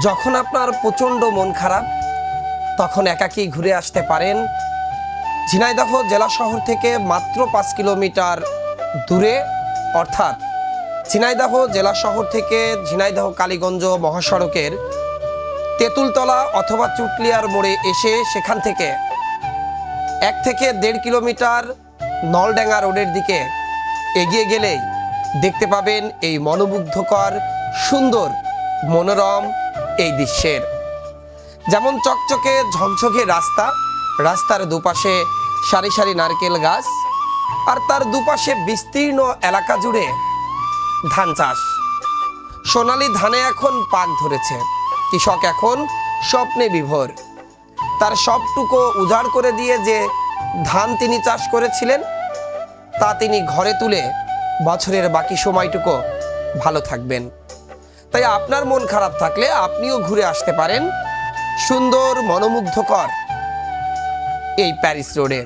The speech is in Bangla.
যখন আপনার প্রচণ্ড মন খারাপ তখন একাকী ঘুরে আসতে পারেন ঝিনাইদহ জেলা শহর থেকে মাত্র 5 কিলোমিটার দূরে, অর্থাৎ ঝিনাইদহ জেলা শহর থেকে ঝিনাইদহ কালীগঞ্জ মহাসড়কের তেঁতুলতলা অথবা চুটলিয়ার মোড়ে এসে সেখান থেকে 1 থেকে 1.5 কিলোমিটার নলডাঙ্গা রোডের দিকে এগিয়ে গেলেই দেখতে পাবেন এই মনোমুগ্ধকর সুন্দর মনোরম এই দৃশ্যের। যেমন চকচকে ঝকঝকে রাস্তার দুপাশে সারি সারি নারকেল গাছ, আর তার দুপাশে বিস্তীর্ণ এলাকা জুড়ে ধান চাষ। সোনালী ধানে এখন পাক ধরেছে, কৃষক এখন স্বপ্নে বিভোর। তার সবটুকু উজাড় করে দিয়ে যে ধান তিনি চাষ করেছিলেন তা তিনি ঘরে তুলে বছরের বাকি সময়টুকু ভালো থাকবেন। তাই আপনার মন খারাপ থাকলে আপনিও ঘুরে আসতে পারেন সুন্দর মনোমুগ্ধকর এই প্যারিস রোডে।